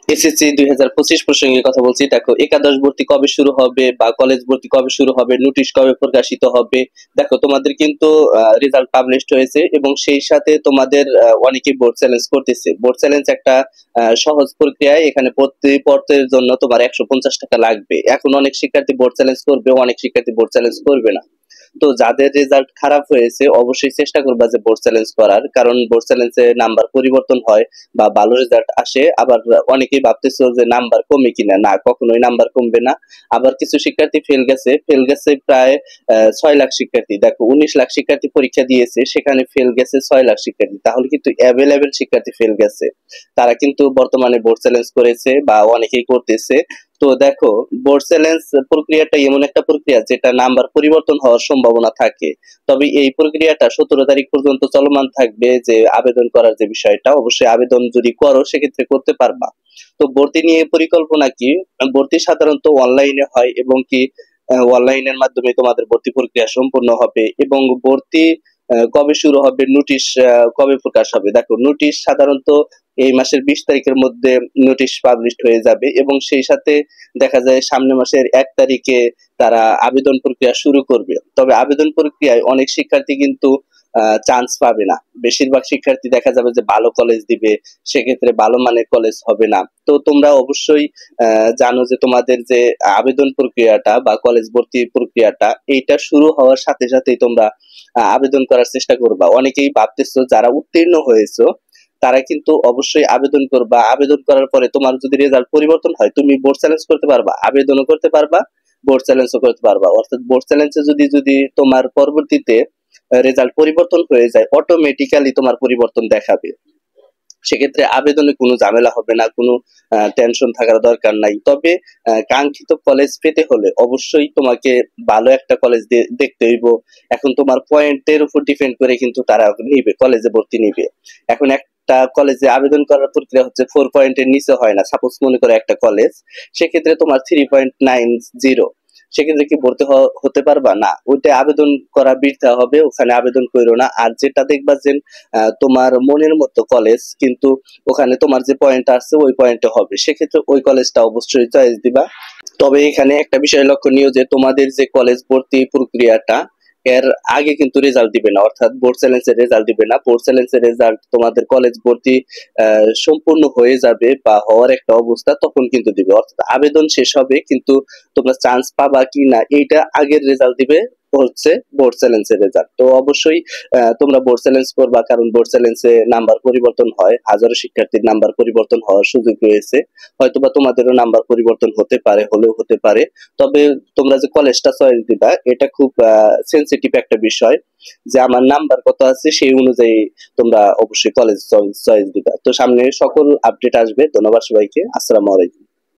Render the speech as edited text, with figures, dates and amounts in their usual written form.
SSC 2025 প্রসঙ্গে কথা বলছি। দেখো, একাদশ ভর্তি কবে শুরু হবে বা কলেজ ভর্তি কবে শুরু হবে, নোটিশ কবে প্রকাশিত হবে। দেখো, তোমাদের কিন্তু রেজাল্ট পাবলিশড হয়েছে এবং সেই সাথে তোমাদের অনেকেই বোর্ড চ্যালেঞ্জ করতেছে। বোর্ড চ্যালেঞ্জ একটা সহজ প্রক্রিয়ায়, এখানে প্রতি পত্রের জন্য তোমার 150 টাকা লাগবে। এখন অনেক শিক্ষার্থী বোর্ড চ্যালেঞ্জ করবে, অনেক শিক্ষার্থী বোর্ড চ্যালেঞ্জ করবে না। তো যাদের রেজাল্ট খারাপ হয়েছে অবশ্যই চেষ্টা করবা যে বোর্ড চ্যালেঞ্জ করার, কারণ বোর্ড চ্যালেঞ্জে নাম্বার পরিবর্তন হয় বা ভালো রেজাল্ট আসে। আবার অনেকেই ভাবতেছো যে নাম্বার কমে কিনা, না, কখনোই নাম্বার কমবে না। আবার কিছু শিক্ষার্থী ফেল গেছে প্রায় 6 লাখ শিক্ষার্থী। দেখো, 19 লাখ শিক্ষার্থী পরীক্ষা দিয়েছে, সেখানে ফেল গেছে 6 লাখ শিক্ষার্থী, তাহলে কিন্তু অ্যাভেলেবেল শিক্ষার্থী ফেল গেছে। তারা কিন্তু বর্তমানে বোর্ড চ্যালেঞ্জ করেছে বা অনেকেই করতেছে। তো দেখো, বোর্ড চ্যালেঞ্জ প্রক্রিয়াটা এমন একটা প্রক্রিয়া যেটা নাম্বার পরিবর্তন হওয়ার সম্ভাবনা থাকে। তবে এই প্রক্রিয়াটা 17 তারিখ পর্যন্ত চলমান থাকবে। যে আবেদন করার যে বিষয়টা, অবশ্যই আবেদন যদি করো সেক্ষেত্রে করতে পারবা। তো ভর্তি নিয়ে পরিকল্পনা কি? ভর্তি সাধারণত অনলাইনে হয় এবং কি অনলাইনের মাধ্যমে তোমাদের ভর্তি প্রক্রিয়া সম্পূর্ণ হবে। এবং ভর্তি কবে শুরু হবে, নোটিশ কবে প্রকাশ হবে। দেখো, নোটিশ সাধারণত এই মাসের 20 তারিখের মধ্যে নোটিশ পাবলিশড হয়ে যাবে এবং সেই সাথে দেখা যায় সামনের মাসের 1 তারিখে তারা আবেদন প্রক্রিয়া শুরু করবে। তবে আবেদন প্রক্রিয়ায় অনেক শিক্ষার্থী কিন্তু চান্স পাবে না। বেশিরভাগ শিক্ষার্থী দেখা যাবে যে ভালো কলেজ দিবে, সেক্ষেত্রে ভালো মানের কলেজ হবে না। তো তোমরা অবশ্যই জানো যে তোমাদের যে আবেদন প্রক্রিয়াটা বা কলেজ ভর্তি প্রক্রিয়াটা, এইটা শুরু হওয়ার সাথে সাথেই তোমরা আবেদন করার চেষ্টা করবা। অনেকেই ভাবতেছো যারা উত্তীর্ণ হয়েছো তারা কিন্তু অবশ্যই আবেদন করবা। আবেদন করার পরে তোমার যদি রেজাল্ট পরিবর্তন হয়, তুমি বোর্ড চ্যালেঞ্জ করতে পারবা, আবেদনও করতে পারবা, বোর্ড চ্যালেঞ্জও করতে পারবা। অর্থাৎ বোর্ড চ্যালেঞ্জে যদি যদি তোমার পরবর্তীতে রেজাল্ট পরিবর্তন হয়ে যায়, অটোমেটিক্যালি তোমার পরিবর্তন দেখাবে। সেক্ষেত্রে আবেদনে কোনো ঝামেলা হবে না, কোনো টেনশন থাকার দরকার নাই। তবে কাঙ্ক্ষিত কলেজ পেতে হলে অবশ্যই তোমাকে ভালো একটা কলেজ দেখতে হইব। এখন তোমার পয়েন্টের উপর ডিপেন্ড করে কিন্তু তারা নিবে, কলেজে ভর্তি নিবে। এখন একটা কলেজে আবেদন করার প্রক্রিয়া হচ্ছে 4 পয়েন্টের নিচে হয় না। সাপোজ মনে করো একটা কলেজ, সেক্ষেত্রে তোমার 3.90, সেক্ষেত্রে কি ভর্তি হতে পারবা না? ওইটা আবেদন করা বৃথা হবে, ওখানে আবেদন করো না। আর যেটা দেখবা যে তোমার মনের মতো কলেজ, কিন্তু ওখানে তোমার যে পয়েন্ট আছে ওই পয়েন্টে হবে, সেক্ষেত্রে ওই কলেজটা অবশ্যই চয়েস দিবা। তবে এখানে একটা বিষয় লক্ষণীয় যে তোমাদের যে কলেজ ভর্তি প্রক্রিয়াটা, এর আগে কিন্তু রেজাল্ট দিবে না, অর্থাৎ বোর্ড চ্যালেঞ্জের রেজাল্ট দিবে না। বোর্ড চ্যালেঞ্জের রেজাল্ট তোমাদের কলেজ ভর্তি সম্পূর্ণ হয়ে যাবে বা হওয়ার একটা অবস্থা, তখন কিন্তু দিবে। অর্থাৎ আবেদন শেষ হবে কিন্তু তোমরা চান্স পাবা কি না এইটা আগের রেজাল্ট দিবে হচ্ছে বোর্ড চ্যালেঞ্জের রেজাল্ট। তো অবশ্যই তোমরা বোর্ড চ্যালেঞ্জ করবা, কারণ বোর্ড চ্যালেঞ্জে নাম্বার পরিবর্তন হয়, হাজারো শিক্ষার্থীর নাম্বার পরিবর্তন হওয়ার সুযোগ রয়েছে। হয়তোবা তোমাদেরও নাম্বার পরিবর্তন হতে পারে, হলেও হতে পারে। তবে তোমরা যে কলেজটা চয়েস দিবা, এটা খুব সেনসিটিভ একটা বিষয়, যে আমার নাম্বার কত আছে সেই অনুযায়ী তোমরা অবশ্যই কলেজ চয়েস দিবা। তো সামনে সকল আপডেট আসবে। ধন্যবাদ সবাইকে। আসসালামু আলাইকুম।